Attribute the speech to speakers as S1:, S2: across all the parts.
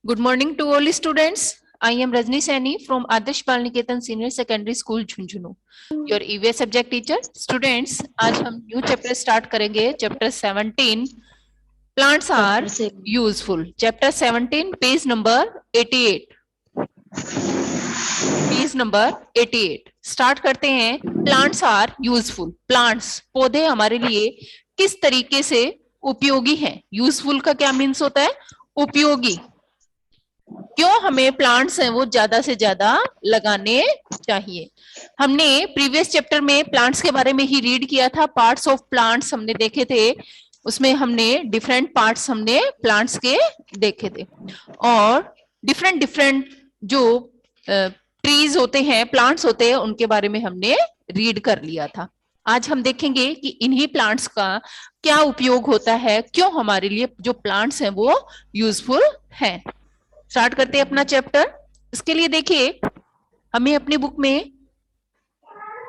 S1: Good morning to all students. I am Rajni Saini from Adarsh Bal Niketan Senior Secondary School Jhunjhunu. Your EVS subject teacher. Students, आज हम new chapter start करेंगे. Chapter 17 plants are useful. Chapter 17 page number 88. Page number 88 start करते हैं. Plants are useful. Plants पौधे हमारे लिए किस तरीके से उपयोगी हैं. यूजफुल का क्या मीन्स होता है? उपयोगी. क्यों हमें प्लांट्स हैं वो ज्यादा से ज्यादा लगाने चाहिए. हमने प्रीवियस चैप्टर में प्लांट्स के बारे में ही रीड किया था. पार्ट्स ऑफ प्लांट्स हमने देखे थे. उसमें हमने डिफरेंट पार्ट्स हमने प्लांट्स के देखे थे और डिफरेंट डिफरेंट जो ट्रीज होते हैं, प्लांट्स होते हैं, उनके बारे में हमने रीड कर लिया था. आज हम देखेंगे कि इन्हीं प्लांट्स का क्या उपयोग होता है, क्यों हमारे लिए जो प्लांट्स हैं वो यूजफुल हैं. स्टार्ट करते हैं अपना चैप्टर. इसके लिए देखिए हमें अपनी बुक में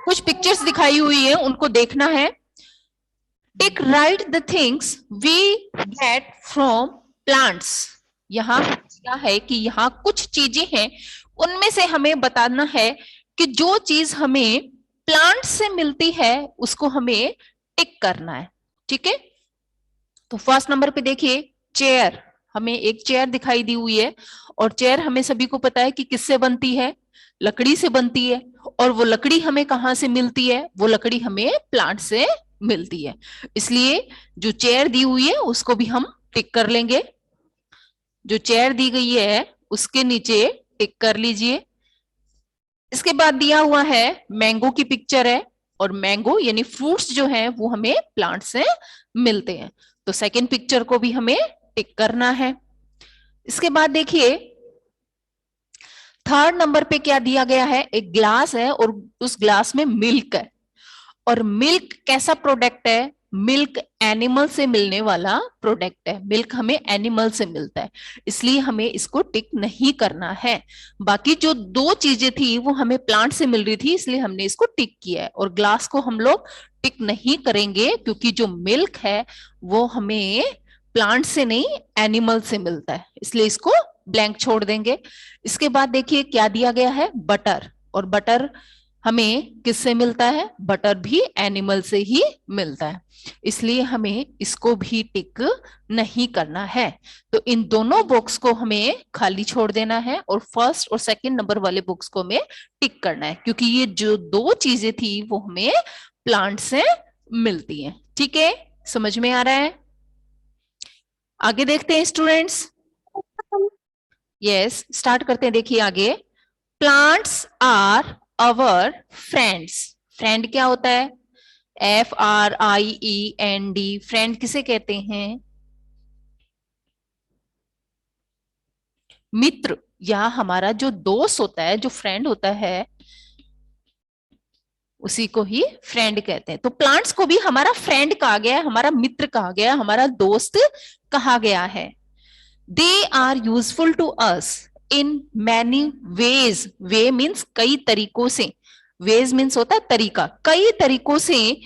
S1: कुछ पिक्चर्स दिखाई हुई है, उनको देखना है. Take write the things we get from plants. यहाँ क्या है कि यहाँ कुछ चीजें हैं, उनमें से हमें बताना है कि जो चीज हमें प्लांट से मिलती है उसको हमें टिक करना है. ठीक है, तो फर्स्ट नंबर पे देखिए चेयर. हमें एक चेयर दिखाई दी हुई है और चेयर हमें सभी को पता है कि किससे बनती है, लकड़ी से बनती है. और वो लकड़ी हमें कहाँ से मिलती है? वो लकड़ी हमें प्लांट से मिलती है. इसलिए जो चेयर दी हुई है उसको भी हम टिक कर लेंगे. जो चेयर दी गई है उसके नीचे टिक कर लीजिए. इसके बाद दिया हुआ है मैंगो की पिक्चर है और मैंगो यानी फ्रूट्स जो हैं वो हमें प्लांट से मिलते हैं, तो सेकंड पिक्चर को भी हमें टिक करना है. इसके बाद देखिए थर्ड नंबर पे क्या दिया गया है. एक ग्लास है और उस ग्लास में मिल्क है. और मिल्क कैसा प्रोडक्ट है? मिल्क एनिमल से मिलने वाला प्रोडक्ट है. मिल्क हमें एनिमल से मिलता है, इसलिए हमें इसको टिक नहीं करना है. बाकी जो दो चीजें थी वो हमें प्लांट से मिल रही थी, इसलिए हमने इसको टिक किया है. और ग्लास को हम लोग टिक नहीं करेंगे क्योंकि जो मिल्क है वो हमें प्लांट से नहीं एनिमल से मिलता है, इसलिए इसको ब्लैंक छोड़ देंगे. इसके बाद देखिए क्या दिया गया है, बटर. और बटर हमें किससे मिलता है? बटर भी एनिमल से ही मिलता है, इसलिए हमें इसको भी टिक नहीं करना है. तो इन दोनों बॉक्स को हमें खाली छोड़ देना है और फर्स्ट और सेकंड नंबर वाले बॉक्स को हमें टिक करना है, क्योंकि ये जो दो चीजें थी वो हमें प्लांट से मिलती हैं. ठीक है, समझ में आ रहा है? आगे देखते हैं स्टूडेंट्स. यस, स्टार्ट करते हैं. देखिए आगे, plants are our friends. Friend क्या होता है? FRIEND. फ्रेंड किसे कहते हैं? मित्र या हमारा जो दोस्त होता है, जो फ्रेंड होता है, उसी को ही फ्रेंड कहते हैं. तो प्लांट्स को भी हमारा फ्रेंड कहा गया है, हमारा मित्र कहा गया है, हमारा दोस्त कहा गया है. They are useful to us in many ways. Ways means कई तरीकों से. वेज मीन्स होता है तरीका. कई तरीकों से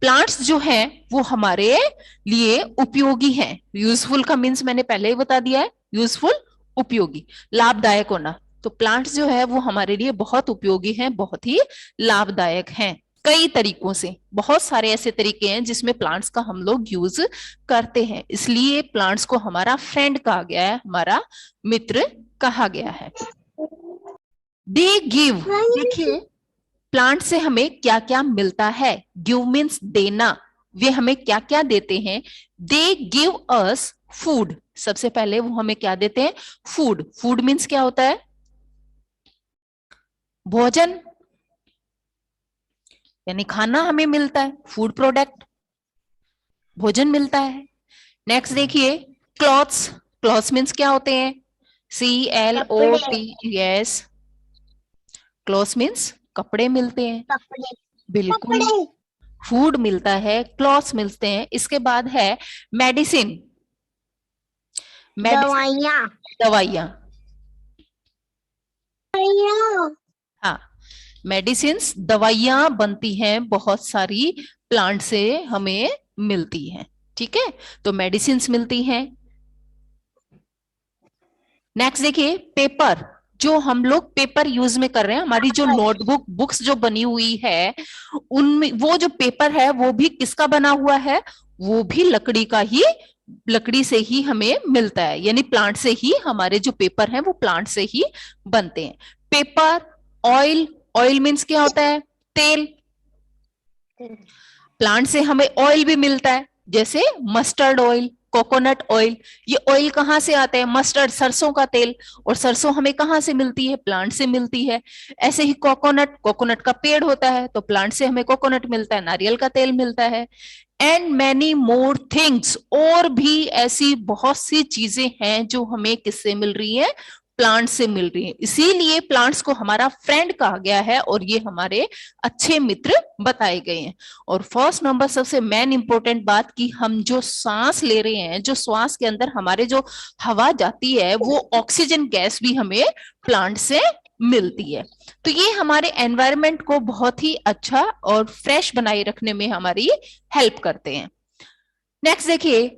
S1: प्लांट्स जो हैं वो हमारे लिए उपयोगी हैं. यूजफुल का मीन्स मैंने पहले ही बता दिया है, यूजफुल उपयोगी, लाभदायक होना. तो प्लांट्स जो है वो हमारे लिए बहुत उपयोगी हैं, बहुत ही लाभदायक हैं कई तरीकों से. बहुत सारे ऐसे तरीके हैं जिसमें प्लांट्स का हम लोग यूज करते हैं, इसलिए प्लांट्स को हमारा फ्रेंड कहा गया है, हमारा मित्र कहा गया है. They give. देखिए प्लांट से हमें क्या क्या मिलता है. गिव मीन्स देना. वे हमें क्या क्या देते हैं? They give us food. सबसे पहले वो हमें क्या देते हैं? फूड. फूड मीन्स क्या होता है? भोजन, यानी खाना हमें मिलता है. फूड प्रोडक्ट, भोजन मिलता है. नेक्स्ट देखिए क्लॉथ्स. क्लॉथ्स मीन्स क्या होते हैं? CLOT. यस, क्लॉथ्स मीन्स कपड़े मिलते हैं.
S2: कपड़े.
S1: बिल्कुल. फूड मिलता है, क्लॉथ्स मिलते हैं. इसके बाद है मेडिसिन.
S2: दवाइयाँ.
S1: दवाइयां. हाँ, मेडिसिन्स, दवाइयां बनती हैं बहुत सारी प्लांट से हमें मिलती हैं. ठीक है, तो मेडिसिन्स मिलती हैं. नेक्स्ट देखिए पेपर, जो हम लोग पेपर यूज में कर रहे हैं, हमारी जो नोटबुक बुक्स जो बनी हुई है उनमें वो जो पेपर है वो भी किसका बना हुआ है, वो भी लकड़ी का ही, लकड़ी से ही हमें मिलता है, यानी प्लांट से ही हमारे जो पेपर हैं वो प्लांट से ही बनते हैं। पेपर, ऑयल, ऑयल मीन्स क्या होता है, तेल, प्लांट से हमें ऑयल भी मिलता है, जैसे मस्टर्ड ऑयल, कोकोनट ऑयल, ये ऑयल कहाँ से आता है, मस्टर्ड सरसों का तेल, और सरसों हमें कहाँ से मिलती है, प्लांट से मिलती है। ऐसे ही कोकोनट, कोकोनट का पेड़ होता है तो प्लांट से हमें कोकोनट मिलता है, नारियल का तेल मिलता है। एंड मैनी मोर थिंग्स, और भी ऐसी बहुत सी चीजें हैं जो हमें किससे मिल रही है, प्लांट से मिल रही है। इसीलिए प्लांट्स को हमारा फ्रेंड कहा गया है और ये हमारे अच्छे मित्र बताए गए हैं। और फर्स्ट नंबर सबसे मेन इंपॉर्टेंट बात कि हम जो सांस ले रहे हैं, जो श्वास के अंदर हमारे जो हवा जाती है वो ऑक्सीजन गैस भी हमें प्लांट से मिलती है। तो ये हमारे एनवायरनमेंट को बहुत ही अच्छा और फ्रेश बनाए रखने में हमारी हेल्प करते हैं। नेक्स्ट देखिए,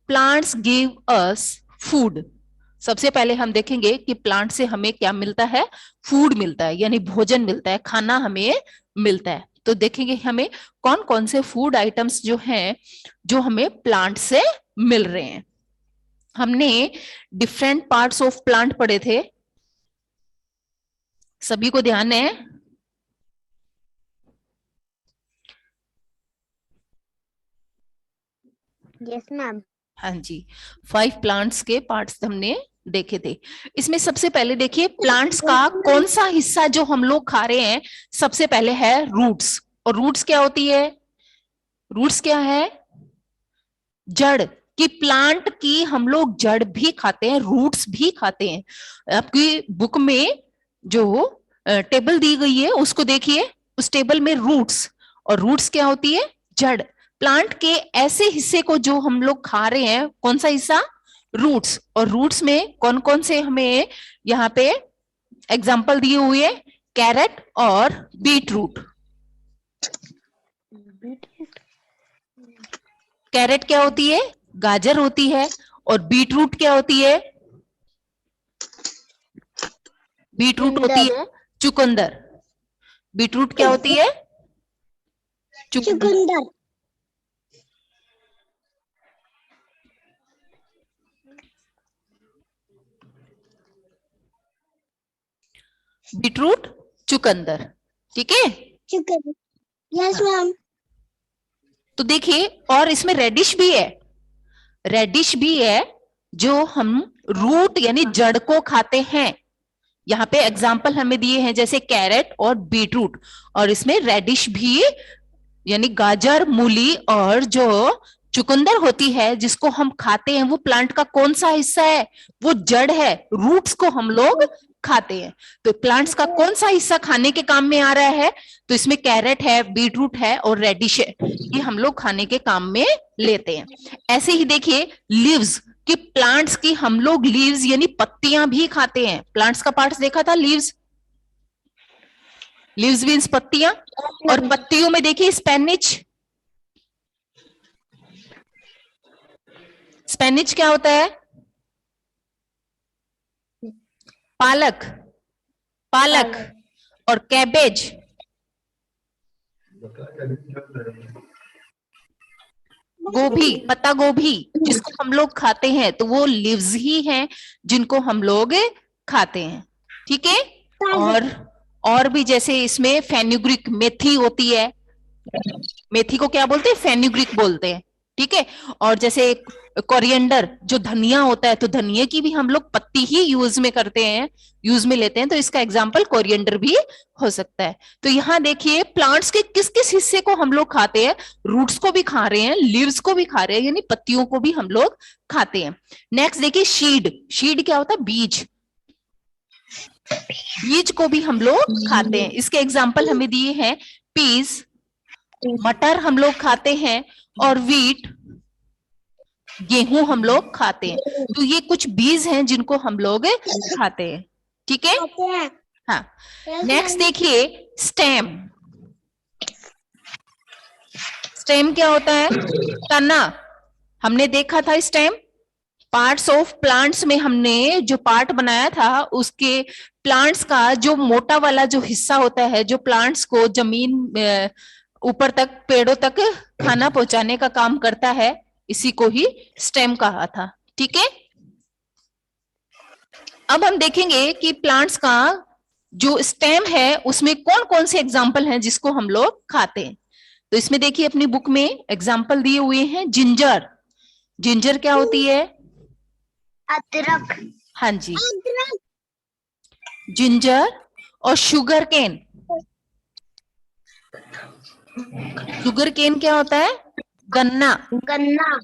S1: प्लांट्स गिव अस फूड। सबसे पहले हम देखेंगे कि प्लांट से हमें क्या मिलता है, फूड मिलता है, यानी भोजन मिलता है, खाना हमें मिलता है। तो देखेंगे हमें कौन कौन से फूड आइटम्स जो हैं जो हमें प्लांट से मिल रहे हैं। हमने डिफरेंट पार्ट्स ऑफ प्लांट पढ़े थे, सभी को ध्यान है?
S2: Yes ma'am.
S1: हाँ जी, 5 प्लांट्स के पार्ट्स हमने देखे थे। इसमें सबसे पहले देखिए प्लांट्स का कौन सा हिस्सा जो हम लोग खा रहे हैं, सबसे पहले है रूट्स। और रूट्स क्या होती है, रूट्स क्या है, जड़, कि प्लांट की हम लोग जड़ भी खाते हैं, रूट्स भी खाते हैं। आपकी बुक में जो टेबल दी गई है उसको देखिए, उस टेबल में रूट्स, और रूट्स क्या होती है, जड़। प्लांट के ऐसे हिस्से को जो हम लोग खा रहे हैं, कौन सा हिस्सा, रूट्स। और रूट्स में कौन कौन से हमें यहाँ पे एग्जाम्पल दिए हुए है, कैरेट और बीट रूट। कैरेट क्या होती है, गाजर होती है, और बीट रूट क्या होती है, बीट रूट होती है चुकंदर। बीट रूट क्या होती है, चुकंदर। बीटरूट, चुकंदर, ठीक है।
S2: Yes ma'am.
S1: तो देखिए, और इसमें रेडिश भी है, रेडिश भी है जो हम रूट यानी जड़ को खाते हैं। यहाँ पे एग्जाम्पल हमें दिए हैं जैसे कैरेट और बीटरूट, और इसमें रेडिश भी यानी गाजर, मूली, और जो चुकंदर होती है जिसको हम खाते हैं वो प्लांट का कौन सा हिस्सा है, वो जड़ है, रूट्स को हम लोग खाते हैं। तो प्लांट्स का कौन सा हिस्सा खाने के काम में आ रहा है, तो इसमें कैरेट है, बीटरूट है और रेडिश है, ये हम लोग खाने के काम में लेते हैं। ऐसे ही देखिए लीव्स, कि प्लांट्स की हम लोग लीव्स यानी पत्तियां भी खाते हैं। प्लांट्स का पार्ट देखा था, लीव्स, लीव्स मीन्स पत्तियां, और पत्तियों में देखिए स्पेनिच। स्पेनिच क्या होता है, पालक, पालक, और कैबेज, गोभी, पत्ता गोभी, जिसको हम लोग खाते हैं, तो वो लीव्स ही हैं जिनको हम लोग खाते हैं, ठीक है। और भी जैसे इसमें फेन्यूग्रीक, मेथी होती है, मेथी को क्या बोलते हैं, फेन्यूग्रीक बोलते हैं, ठीक है। और जैसे कोरिएंडर जो धनिया होता है, तो धनिया की भी हम लोग पत्ती ही यूज में करते हैं, यूज में लेते हैं, तो इसका एग्जाम्पल कोरिएंडर भी हो सकता है। तो यहाँ देखिए प्लांट्स के किस किस हिस्से को हम लोग खाते हैं, रूट्स को भी खा रहे हैं, लीव्स को भी खा रहे हैं, यानी पत्तियों को भी हम लोग खाते हैं। नेक्स्ट देखिए शीड, शीड क्या होता है, बीज, बीज को भी हम लोग खाते हैं। इसके एग्जाम्पल हमें दिए हैं, पीस, मटर हम लोग खाते हैं, और वीट, गेहूं हम लोग खाते हैं। तो ये कुछ बीज हैं जिनको हम लोग खाते हैं, ठीक है। हाँ, नेक्स्ट देखिए स्टेम, स्टेम क्या होता है, तना, हमने देखा था स्टेम, पार्ट्स ऑफ प्लांट्स में हमने जो पार्ट बनाया था उसके प्लांट्स का जो मोटा वाला जो हिस्सा होता है, जो प्लांट्स को जमीन ऊपर तक पेड़ों तक खाना पहुंचाने का काम करता है, इसी को ही स्टेम कहा था। ठीक है, अब हम देखेंगे कि प्लांट्स का जो स्टेम है उसमें कौन कौन से एग्जाम्पल हैं जिसको हम लोग खाते हैं। तो इसमें देखिए अपनी बुक में एग्जाम्पल दिए हुए हैं। जिंजर, जिंजर क्या होती है?
S2: अदरक।
S1: हाँ जी,
S2: अदरक।
S1: जिंजर। और शुगर केन, शुगर केन क्या होता है? गन्ना।
S2: गन्ना।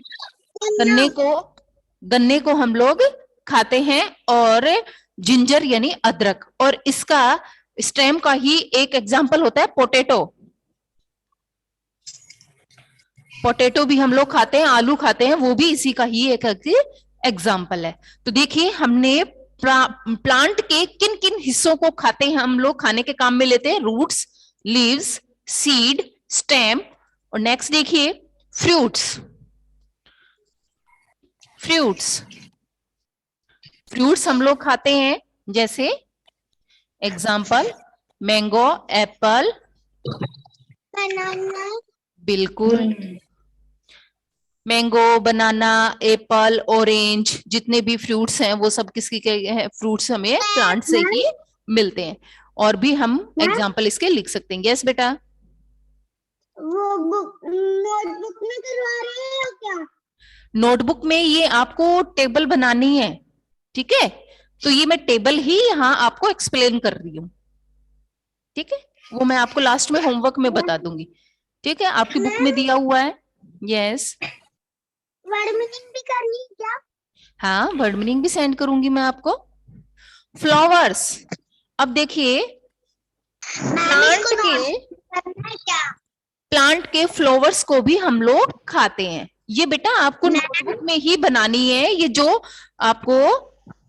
S1: गन्ने को हम लोग खाते हैं। और जिंजर यानी अदरक, और इसका स्टेम का ही एक एग्जाम्पल होता है पोटैटो। पोटैटो भी हम लोग खाते हैं, आलू खाते हैं, वो भी इसी का ही एक एग्जाम्पल है। तो देखिए हमने प्लांट के किन किन हिस्सों को खाते हैं, हम लोग खाने के काम में लेते हैं। Roots, leaves, seed, stem. और नेक्स्ट देखिए फ्रूट्स। फ्रूट्स फ्रूट्स हम लोग खाते हैं, जैसे एग्जाम्पल मैंगो, एप्पल।
S2: बनाना।
S1: बिल्कुल, मैंगो, बनाना, एप्पल, ऑरेंज, जितने भी फ्रूट्स हैं वो सब किसकी के हैं? फ्रूट्स हमें प्लांट से ही मिलते हैं। और भी हम एग्जाम्पल इसके लिख सकते हैं। यस बेटा,
S2: वो बुक नोटबुक में करवा रहे हो क्या?
S1: नोटबुक में ये आपको टेबल बनानी है, ठीक है? तो ये मैं टेबल ही यहाँ आपको एक्सप्लेन कर रही हूँ, ठीक है? वो मैं आपको लास्ट में होमवर्क में बता दूंगी, ठीक है? आपकी बुक में दिया हुआ है। यस,
S2: वर्ड मीनिंग भी करनी है क्या?
S1: हाँ, वर्ड मीनिंग भी सेंड करूंगी मैं आपको। फ्लावर्स, अब देखिए प्लांट के फ्लावर्स को भी हम लोग खाते हैं। ये बेटा आपको नोटबुक में ही बनानी है। ये जो आपको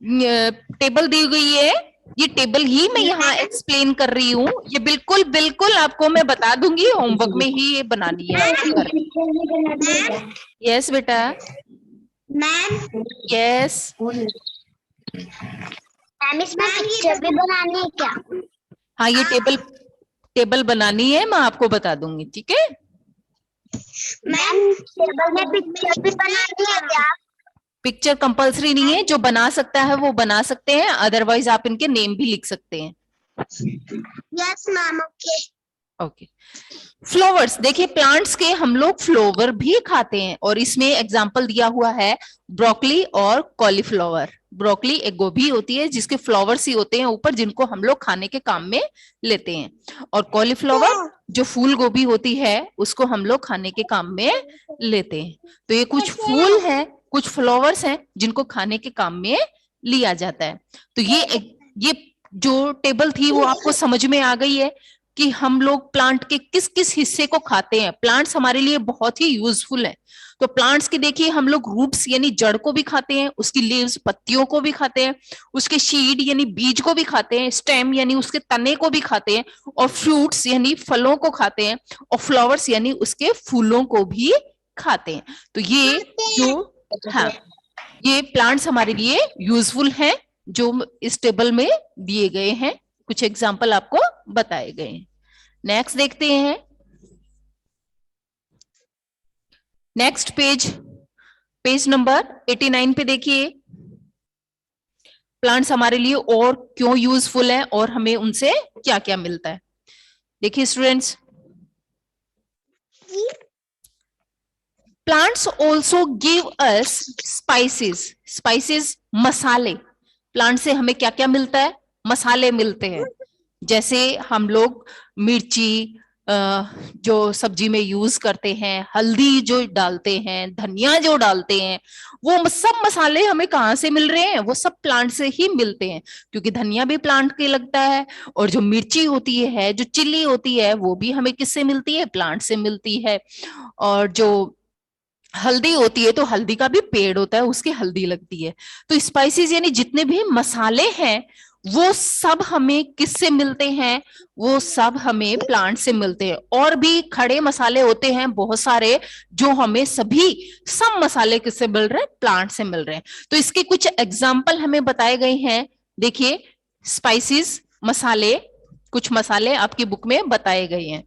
S1: टेबल दी गई है, ये टेबल ही मैं यहाँ एक्सप्लेन कर रही हूँ। ये बिल्कुल बिल्कुल आपको मैं बता दूंगी, होमवर्क में ही ये बनानी है आपको। यस बेटा,
S2: मैम।
S1: यस,
S2: मैम इसमें पिक्चर भी बनानी है क्या?
S1: हाँ ये टेबल बनानी है, मैं आपको बता दूंगी, ठीक है?
S2: मैम टेबल में पिक्चर भी बनानी है क्या?
S1: पिक्चर कंपलसरी नहीं है, जो बना सकता है वो बना सकते हैं, अदरवाइज आप इनके नेम भी लिख सकते हैं।
S2: Yes ma'am, okay.
S1: Okay, flowers देखिए, प्लांट्स के हम लोग फ्लावर भी खाते हैं, और इसमें एग्जांपल दिया हुआ है ब्रोकली और कॉलीफ्लावर। ब्रोकली एक गोभी होती है जिसके फ्लावर्स ही होते हैं ऊपर, जिनको हम लोग खाने के काम में लेते हैं। और कॉलीफ्लावर जो फूल गोभी होती है उसको हम लोग खाने के काम में लेते हैं। तो ये कुछ फूल है, कुछ फ्लावर्स हैं जिनको खाने के काम में लिया जाता है। तो ये जो टेबल थी वो आपको समझ में आ गई है कि हम लोग प्लांट के किस किस हिस्से को खाते हैं। प्लांट्स हमारे लिए बहुत ही यूजफुल है। तो प्लांट्स के देखिए हम लोग रूट्स यानी जड़ को भी खाते हैं, उसकी लीव्स पत्तियों को भी खाते हैं, उसके सीड यानी बीज को भी खाते हैं, स्टेम यानी उसके तने को भी खाते हैं, और फ्रूट्स यानी फलों को खाते हैं, और फ्लावर्स यानी उसके फूलों को भी खाते हैं। तो ये जो हाँ, ये प्लांट्स हमारे लिए यूजफुल हैं जो इस टेबल में दिए गए हैं, कुछ एग्जाम्पल आपको बताए गए हैं। नेक्स्ट देखते हैं, नेक्स्ट पेज नंबर 89 पे देखिए, प्लांट्स हमारे लिए और क्यों यूजफुल है और हमें उनसे क्या क्या मिलता है। देखिए students, plants also give us spices. Spices मसाले, प्लांट से हमें क्या क्या मिलता है? मसाले मिलते हैं। जैसे हम लोग मिर्ची जो सब्जी में यूज करते हैं, हल्दी जो डालते हैं, धनिया जो डालते हैं, वो सब मसाले हमें कहाँ से मिल रहे हैं? वो सब प्लांट से ही मिलते हैं, क्योंकि धनिया भी प्लांट के लगता है, और जो मिर्ची होती है, जो चिल्ली होती है, वो भी हमें किससे मिलती है? प्लांट से मिलती है। और जो हल्दी होती है, तो हल्दी का भी पेड़ होता है, उसकी हल्दी लगती है। तो स्पाइसेस यानी जितने भी मसाले हैं वो सब हमें किससे मिलते हैं? वो सब हमें प्लांट से मिलते हैं। और भी खड़े मसाले होते हैं बहुत सारे, जो हमें सभी सब मसाले किससे मिल रहे हैं? प्लांट से मिल रहे हैं। तो इसके कुछ एग्जाम्पल हमें बताए गए हैं। देखिए, स्पाइसेस, मसाले, कुछ मसाले आपकी बुक में बताए गए हैं।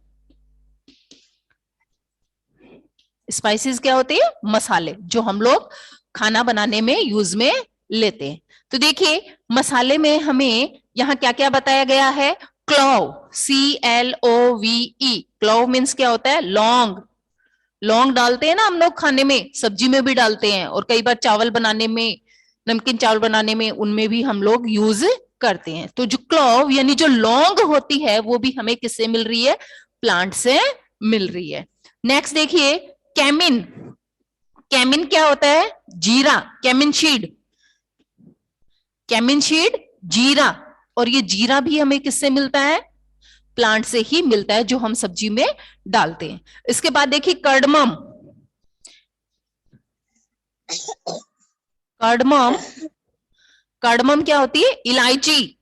S1: स्पाइसेस क्या होते हैं? मसाले, जो हम लोग खाना बनाने में यूज में लेते हैं। तो देखिए, मसाले में हमें यहाँ क्या क्या बताया गया है? क्लोव, CLOVE, क्लोव मीन्स क्या होता है? लौंग। लौंग डालते हैं ना हम लोग खाने में, सब्जी में भी डालते हैं, और कई बार चावल बनाने में, नमकीन चावल बनाने में, उनमें भी हम लोग यूज करते हैं। तो जो क्लोव यानी जो लौंग होती है, वो भी हमें किससे मिल रही है? प्लांट से मिल रही है। नेक्स्ट देखिए, कैमिन। कैमिन क्या होता है? जीरा, कैमिन सीड, कैमिन सीड, जीरा। और ये जीरा भी हमें किससे मिलता है? प्लांट से ही मिलता है, जो हम सब्जी में डालते हैं। इसके बाद देखिए, कार्डमम। कार्डमम, कार्डमम क्या होती है? इलायची।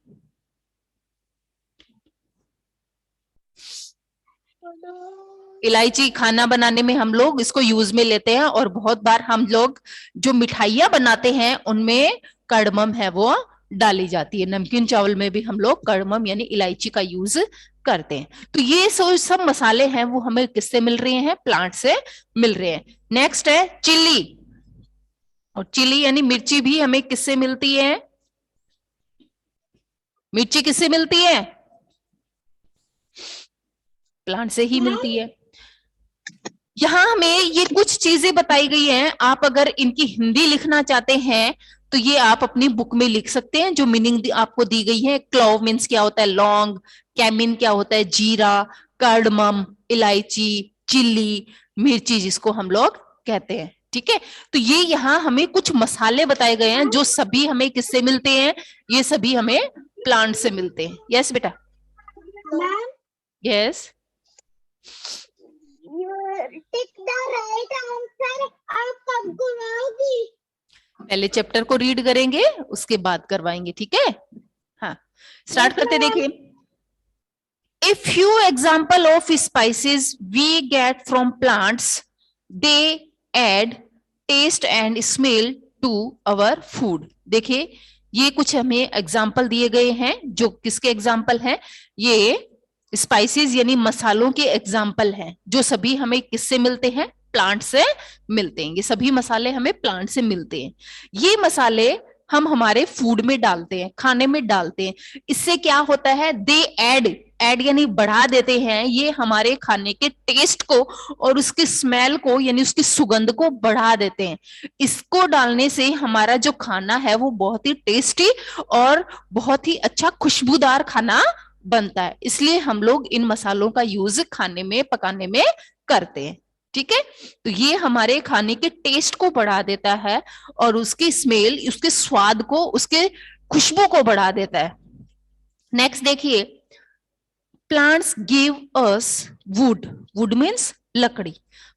S1: इलायची खाना बनाने में हम लोग इसको यूज में लेते हैं, और बहुत बार हम लोग जो मिठाइयां बनाते हैं उनमें कार्डमम है वो डाली जाती है। नमकीन चावल में भी हम लोग कार्डमम यानी इलायची का यूज करते हैं। तो ये सब मसाले हैं वो हमें किससे मिल रहे हैं? प्लांट से मिल रहे हैं। नेक्स्ट है चिली। और चिली यानी मिर्ची भी हमें किससे मिलती है? मिर्ची किससे मिलती है? प्लांट से ही मिलती है। यहाँ हमें ये कुछ चीजें बताई गई हैं, आप अगर इनकी हिंदी लिखना चाहते हैं तो ये आप अपनी बुक में लिख सकते हैं, जो मीनिंग आपको दी गई है। क्लोव मीन्स क्या होता है? लौंग। कैमिन क्या होता है? जीरा। कार्डमम, इलायची। चिल्ली, मिर्ची जिसको हम लोग कहते हैं। ठीक है, तो ये यहाँ हमें कुछ मसाले बताए गए हैं, जो सभी हमें किससे मिलते हैं? ये सभी हमें प्लांट से मिलते हैं। यस बेटा,
S2: ma'am,
S1: yes.
S2: Tick the right answer आप कब करवाओगी?
S1: पहले चैप्टर को रीड करेंगे, उसके बाद करवाएंगे, ठीक है? हाँ, स्टार्ट करते। देखिए, a few example of spices we get from plants, they add taste and smell to our food. देखिए, ये कुछ हमें एग्जाम्पल दिए गए हैं, जो किसके एग्जाम्पल हैं? ये स्पाइसेस यानी मसालों के एग्जाम्पल हैं, जो सभी हमें किससे मिलते हैं? प्लांट से मिलते हैं। ये सभी मसाले हमें प्लांट से मिलते हैं। ये मसाले हम हमारे फूड में डालते हैं, खाने में डालते हैं। इससे क्या होता है? दे ऐड, ऐड यानी बढ़ा देते हैं, ये हमारे खाने के टेस्ट को और उसकी स्मेल को यानी उसकी सुगंध को बढ़ा देते हैं। इसको डालने से हमारा जो खाना है वो बहुत ही टेस्टी और बहुत ही अच्छा खुशबूदार खाना बनता है। इसलिए हम लोग इन मसालों का यूज खाने में, पकाने में करते हैं। ठीक है, तो ये हमारे खाने के टेस्ट को बढ़ा देता है और उसकी स्मेल, उसके स्वाद को, उसके खुशबू को बढ़ा देता है। नेक्स्ट देखिए, plants give us would. Would means लकड़ी।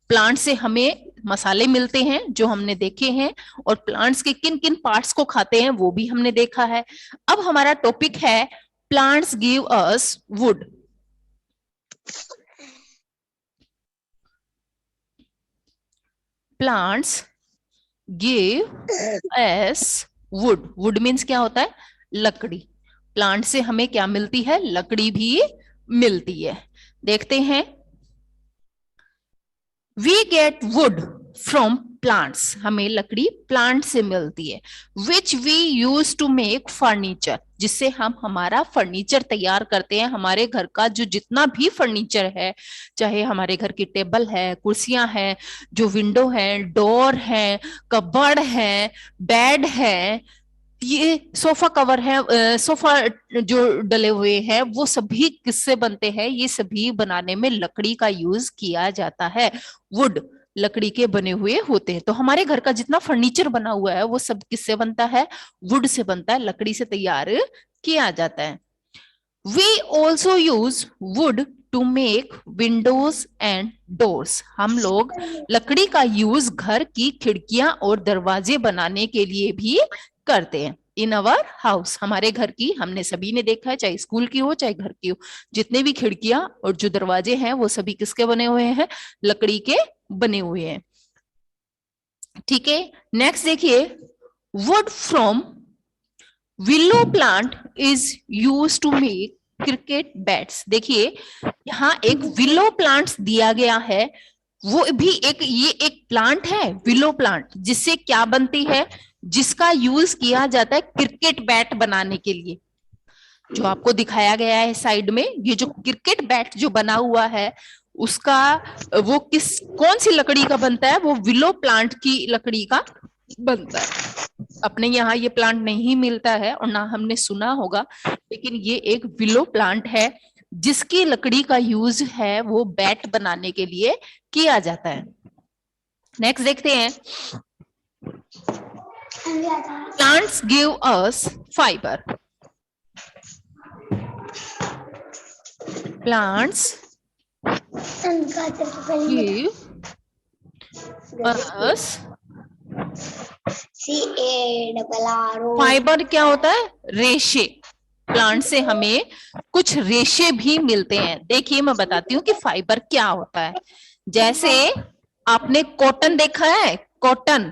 S1: प्लांट से हमें मसाले मिलते हैं जो हमने देखे हैं, और प्लांट्स के किन किन पार्ट्स को खाते हैं वो भी हमने देखा है। अब हमारा टॉपिक है plants give us would. Plants give us would. Would means क्या होता है? लकड़ी। प्लांट से हमें क्या मिलती है? लकड़ी भी मिलती है। देखते हैं, we get wood from plants. हमें लकड़ी प्लांट से मिलती है। Which we use to make furniture, जिससे हम हमारा फर्नीचर तैयार करते हैं। हमारे घर का जो जितना भी फर्नीचर है, चाहे हमारे घर की टेबल है, कुर्सियां हैं, जो विंडो है, डोर है, कबर्ड है, बेड है, ये सोफा कवर है, सोफा जो डले हुए हैं, वो सभी किससे बनते हैं? ये सभी बनाने में लकड़ी का यूज किया जाता है। वुड, लकड़ी के बने हुए होते हैं। तो हमारे घर का जितना फर्नीचर बना हुआ है वो सब किससे बनता है? वुड से बनता है, लकड़ी से तैयार किया जाता है। We also use wood to make windows and doors. हम लोग लकड़ी का यूज घर की खिड़कियां और दरवाजे बनाने के लिए भी करते हैं। इन अवर हाउस, हमारे घर की, हमने सभी ने देखा है, चाहे स्कूल की हो चाहे घर की हो, जितने भी खिड़कियां और जो दरवाजे हैं वो सभी किसके बने हुए हैं, लकड़ी के बने हुए हैं। ठीक है, नेक्स्ट देखिए, wood from willow plant is use to make cricket bats. देखिए यहाँ एक विलो प्लांट दिया गया है, वो भी ये एक प्लांट है विलो प्लांट, जिससे क्या बनती है, जिसका यूज किया जाता है क्रिकेट बैट बनाने के लिए। जो आपको दिखाया गया है साइड में, ये जो क्रिकेट बैट जो बना हुआ है उसका वो कौन सी लकड़ी का बनता है, वो विलो प्लांट की लकड़ी का बनता है। अपने यहाँ ये प्लांट नहीं मिलता है और ना हमने सुना होगा, लेकिन ये एक विलो प्लांट है जिसकी लकड़ी का यूज है वो बैट बनाने के लिए किया जाता है। नेक्स्ट देखते हैं, plants give us fibre. Plants give us fibre. क्या होता है, रेशे। प्लांट से हमें कुछ रेशे भी मिलते हैं। देखिए मैं बताती हूँ कि फाइबर क्या होता है। जैसे आपने कॉटन देखा है, कॉटन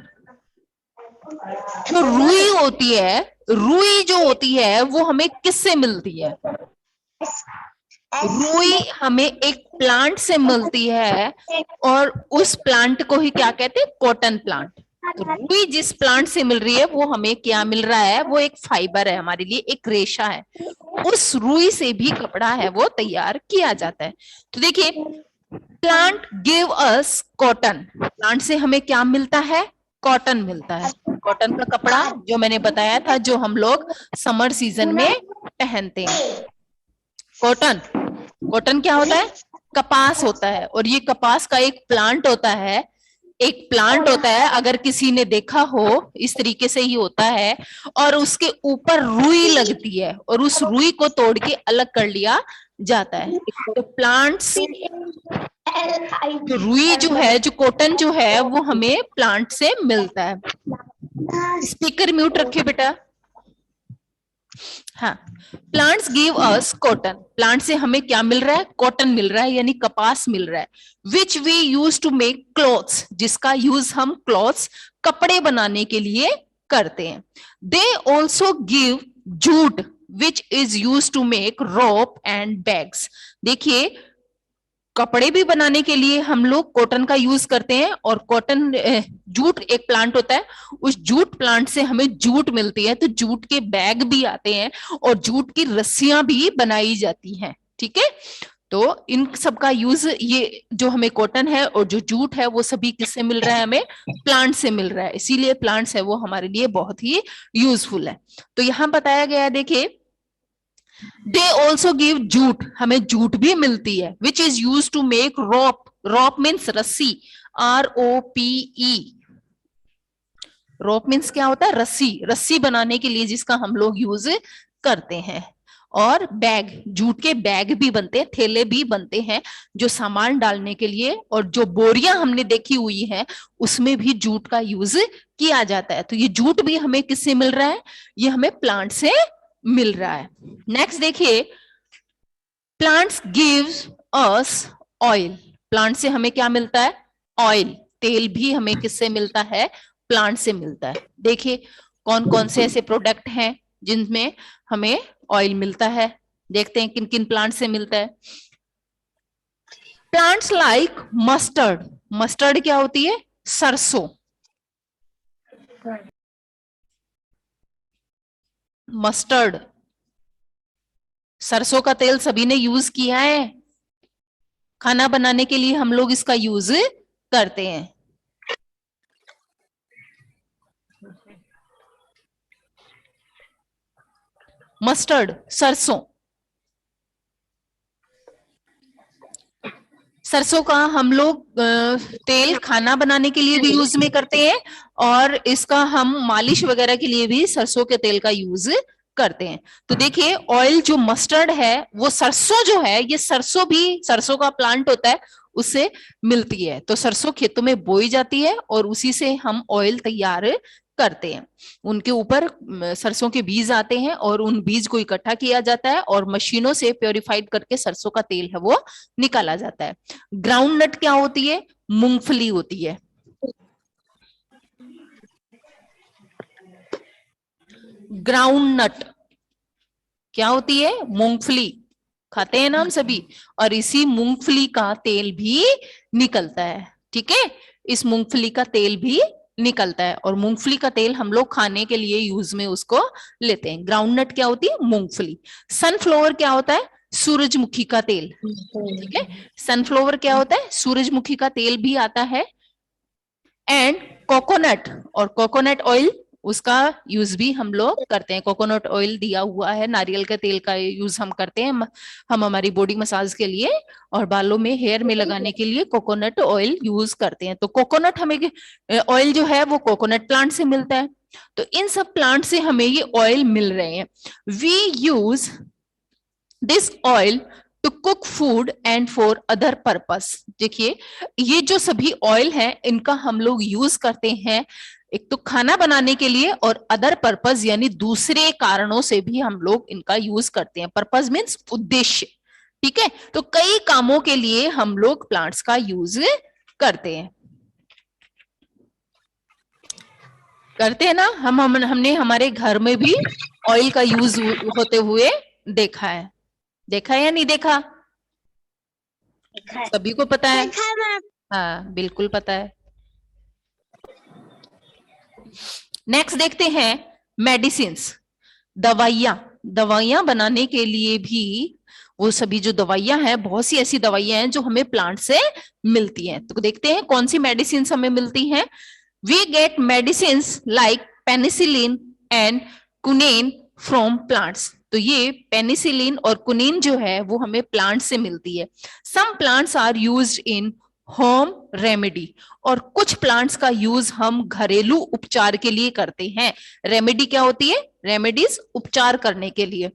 S1: जो रुई होती है, रुई जो होती है वो हमें किससे मिलती है, रुई हमें एक प्लांट से मिलती है और उस प्लांट को ही क्या कहते हैं, कॉटन प्लांट। रुई जिस प्लांट से मिल रही है वो हमें क्या मिल रहा है, वो एक फाइबर है, हमारे लिए एक रेशा है। उस रुई से भी कपड़ा है वो तैयार किया जाता है। तो देखिए, plant give us cotton, plant से हमें क्या मिलता है, कॉटन मिलता है। कॉटन का कपड़ा जो मैंने बताया था, जो हम लोग समर सीजन में पहनते हैं। कॉटन, कॉटन क्या होता है, कपास होता है, और ये कपास का एक प्लांट होता है, एक प्लांट होता है, अगर किसी ने देखा हो इस तरीके से ही होता है, और उसके ऊपर रुई लगती है और उस रुई को तोड़ के अलग कर लिया जाता है। तो प्लांट्स, जो रुई जो है, जो कॉटन जो है वो हमें प्लांट से मिलता है। स्पीकर म्यूट रखे बेटा। हाँ, plants give us cotton, plant से हमें क्या मिल रहा है, कॉटन मिल रहा है, यानी कपास मिल रहा है। Which we use to make clothes, जिसका यूज हम क्लॉथ्स, कपड़े बनाने के लिए करते हैं। They also give jute which is use to make rope and bags. देखिए, कपड़े भी बनाने के लिए हम लोग कॉटन का यूज करते हैं, और कॉटन, जूट एक प्लांट होता है, उस जूट प्लांट से हमें जूट मिलती है, तो जूट के बैग भी आते हैं और जूट की रस्सियां भी बनाई जाती हैं। ठीक है, तो इन सब का यूज, ये जो हमें कॉटन है और जो जूट है वो सभी किससे मिल रहा है, हमें प्लांट से मिल रहा है, इसीलिए प्लांट्स है वो हमारे लिए बहुत ही यूजफुल है। तो यहाँ बताया गया है, देखिए, दे ऑल्सो गिव जूट, हमें जूट भी मिलती है, which is use to make rope, rope means रस्सी, ROPE। रोप मीन्स क्या होता है, रस्सी, रस्सी बनाने के लिए जिसका हम लोग यूज करते हैं। और बैग, जूट के बैग भी बनते हैं, थैले भी बनते हैं जो सामान डालने के लिए, और जो बोरियां हमने देखी हुई है उसमें भी जूट का यूज किया जाता है। तो ये जूट भी हमें किससे मिल रहा है, ये हमें प्लांट से मिल रहा है। नेक्स्ट देखिए, plants gives us oil, plant से हमें क्या मिलता है, ऑयल, तेल भी हमें किससे मिलता है, प्लांट से मिलता है। देखिए कौन कौन से ऐसे प्रोडक्ट हैं जिनमें हमें ऑयल मिलता है, देखते हैं किन किन प्लांट से मिलता है। प्लांट्स लाइक मस्टर्ड, मस्टर्ड क्या होती है, सरसों, मस्टर्ड, सरसों का तेल सभी ने यूज किया है, खाना बनाने के लिए हम लोग इसका यूज करते हैं। मस्टर्ड, सरसों, सरसों का हम लोग तेल खाना बनाने के लिए भी यूज में करते हैं, और इसका हम मालिश वगैरह के लिए भी सरसों के तेल का यूज करते हैं। तो देखिए, ऑयल जो मस्टर्ड है वो सरसों जो है, ये सरसों भी, सरसों का प्लांट होता है, उससे मिलती है। तो सरसों खेतों में बोई जाती है और उसी से हम ऑयल तैयार करते हैं। उनके ऊपर सरसों के बीज आते हैं और उन बीज को इकट्ठा किया जाता है और मशीनों से प्योरीफाइड करके सरसों का तेल है वो निकाला जाता है। ग्राउंड नट क्या होती है? मूंगफली होती है। ग्राउंड नट क्या होती है? मूंगफली। खाते हैं ना हम सभी, और इसी मूंगफली का तेल भी निकलता है। ठीक है, इस मूंगफली का तेल भी निकलता है और मूंगफली का तेल हम लोग खाने के लिए यूज में उसको लेते हैं। ग्राउंडनट क्या होती है? मूंगफली। सनफ्लावर क्या होता है? सूरजमुखी का तेल। ठीक है, सनफ्लावर क्या होता है? सूरजमुखी का तेल भी आता है। एंड कोकोनट, और कोकोनट ऑयल, उसका यूज भी हम लोग करते हैं। कोकोनट ऑयल दिया हुआ है, नारियल के तेल का यूज हम करते हैं हम हमारी बॉडी मसाज के लिए और बालों में, हेयर में लगाने के लिए कोकोनट ऑयल यूज करते हैं। तो कोकोनट हमें ऑयल जो है वो कोकोनट प्लांट से मिलता है। तो इन सब प्लांट से हमें ये ऑयल मिल रहे हैं। We use this oil to cook food and for other purpose. देखिए, ये जो सभी ऑयल है इनका हम लोग यूज करते हैं एक तो खाना बनाने के लिए, और अदर पर्पस यानी दूसरे कारणों से भी हम लोग इनका यूज करते हैं। पर्पस मीन्स उद्देश्य। ठीक है, तो कई कामों के लिए हम लोग प्लांट्स का यूज करते हैं। करते हैं ना हमने हमारे घर में भी ऑयल का यूज होते हुए देखा है। देखा है या नहीं देखा? सभी को पता है।
S2: देखा है मैम।
S1: हाँ, बिल्कुल पता है। नेक्स्ट देखते हैं मेडिसिन्स, दवाइयां। दवाइयां बनाने के लिए भी वो सभी जो दवाइयां हैं, बहुत सी ऐसी दवाइयां हैं जो हमें प्लांट से मिलती हैं। तो देखते हैं कौन सी मेडिसिन्स हमें मिलती हैं। We get medicines like penicillin and quinine from plants. तो ये पेनिसिलिन और कुनिन जो है वो हमें प्लांट से मिलती है। Some plants are used in home remedy, और कुछ प्लांट्स का यूज हम घरेलू उपचार के लिए करते हैं। रेमेडी क्या होती है? रेमेडीज उपचार करने के लिए।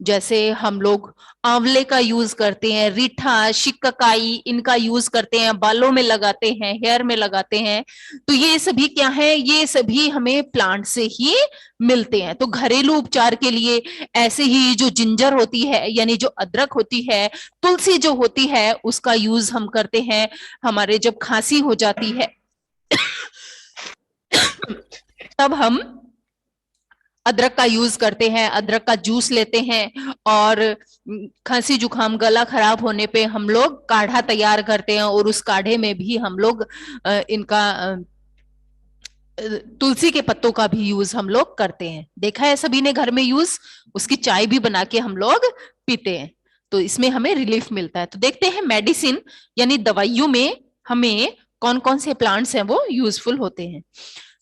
S1: जैसे हम लोग आंवले का यूज करते हैं, रीठा, शिकाकाई, इनका यूज करते हैं, बालों में लगाते हैं, हेयर में लगाते हैं। तो ये सभी क्या है? ये सभी हमें प्लांट से ही मिलते हैं। तो घरेलू उपचार के लिए ऐसे ही जो जिंजर होती है यानी जो अदरक होती है, तुलसी जो होती है, उसका यूज हम करते हैं हमारे जब खांसी हो जाती है तब हम अदरक का यूज करते हैं, अदरक का जूस लेते हैं और खांसी जुकाम गला खराब होने पे हम लोग काढ़ा तैयार करते हैं और उस काढ़े में भी हम लोग इनका तुलसी के पत्तों का भी यूज हम लोग करते हैं। देखा है सभी ने घर में यूज, उसकी चाय भी बना के हम लोग पीते हैं। तो इसमें हमें रिलीफ मिलता है। तो देखते हैं मेडिसिन यानी दवाइयों में हमें कौन कौन से प्लांट्स हैं वो यूजफुल होते हैं।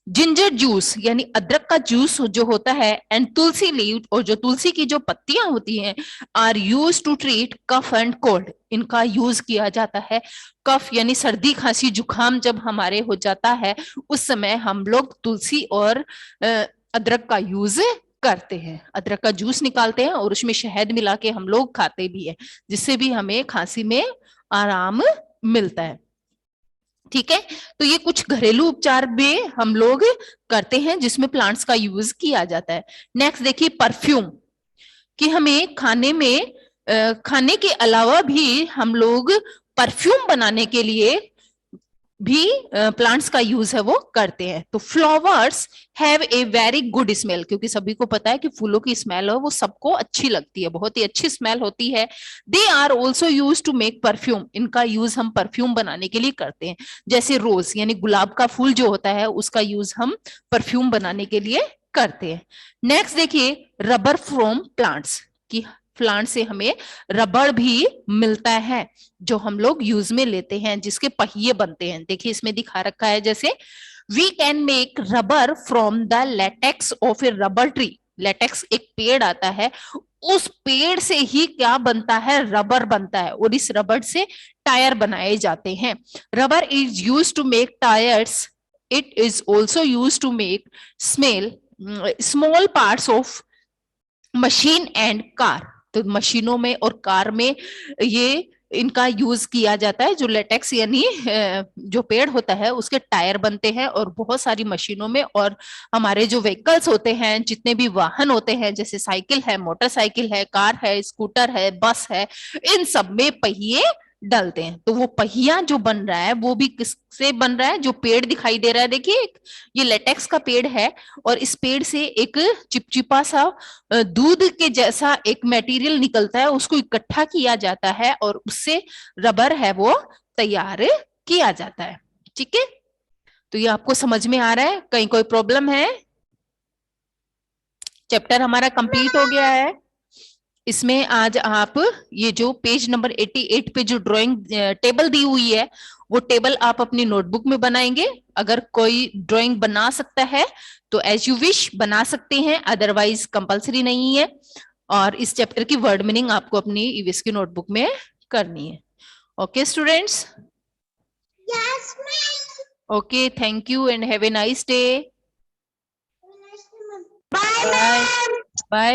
S1: जिंजर जूस यानी अदरक का जूस जो होता है, एंड तुलसी लीव, और जो तुलसी की जो पत्तियां होती हैं, are use to treat cough and cold. इनका यूज किया जाता है कफ यानी सर्दी खांसी जुकाम जब हमारे हो जाता है, उस समय हम लोग तुलसी और अदरक का यूज करते हैं। अदरक का जूस निकालते हैं और उसमें शहद मिला के हम लोग खाते भी है, जिससे भी हमें खांसी में आराम मिलता है। ठीक है, तो ये कुछ घरेलू उपचार में हम लोग करते हैं जिसमें प्लांट्स का यूज किया जाता है। नेक्स्ट देखिए परफ्यूम, कि हमें खाने में खाने के अलावा भी हम लोग परफ्यूम बनाने के लिए भी प्लांट्स का यूज है वो करते हैं। तो flowers have a very good smell, क्योंकि सभी को पता है कि फूलों की स्मेल है वो सबको अच्छी लगती है, बहुत ही अच्छी स्मेल होती है। They are also use to make perfume, इनका यूज हम परफ्यूम बनाने के लिए करते हैं। जैसे रोज यानी गुलाब का फूल जो होता है उसका यूज हम परफ्यूम बनाने के लिए करते हैं। नेक्स्ट देखिए रबर फ्रॉम प्लांट्स, की प्लांट से हमें रबड़ भी मिलता है जो हम लोग यूज में लेते हैं, जिसके पहिए बनते हैं। देखिए इसमें दिखा रखा है, जैसे we can make rubber from the latex of a rubber tree. Latex एक पेड़ आता है, उस पेड़ से ही क्या बनता है? रबर बनता है, और इस रबर से टायर बनाए जाते हैं। Rubber is use to make tyres, it is also use to make small parts of machine and car. तो मशीनों में और कार में ये इनका यूज किया जाता है। जो लेटेक्स यानी जो पेड़ होता है उसके टायर बनते हैं और बहुत सारी मशीनों में, और हमारे जो व्हीकल्स होते हैं, जितने भी वाहन होते हैं, जैसे साइकिल है, मोटरसाइकिल है, कार है, स्कूटर है, बस है, इन सब में पहिए डलते हैं। तो वो पहिया जो बन रहा है वो भी किससे बन रहा है? जो पेड़ दिखाई दे रहा है, देखिए ये लेटेक्स का पेड़ है, और इस पेड़ से एक चिपचिपा सा दूध के जैसा एक मटेरियल निकलता है, उसको इकट्ठा किया जाता है और उससे रबर है वो तैयार किया जाता है। ठीक है, तो ये आपको समझ में आ रहा है? कहीं कोई प्रॉब्लम है? चैप्टर हमारा कंप्लीट हो गया है। इसमें आज आप ये जो पेज नंबर 88 पे जो ड्राइंग टेबल दी हुई है, वो टेबल आप अपनी नोटबुक में बनाएंगे। अगर कोई ड्राइंग बना सकता है तो एज यू विश बना सकते हैं, अदरवाइज कंपलसरी नहीं है। और इस चैप्टर की वर्ड मीनिंग आपको अपनी ईवीएस की नोटबुक में करनी है। Okay students,
S2: Yes, ma'am.
S1: Okay, thank you and have a nice day.
S2: Bye,
S1: bye
S2: ma'am.
S1: Bye.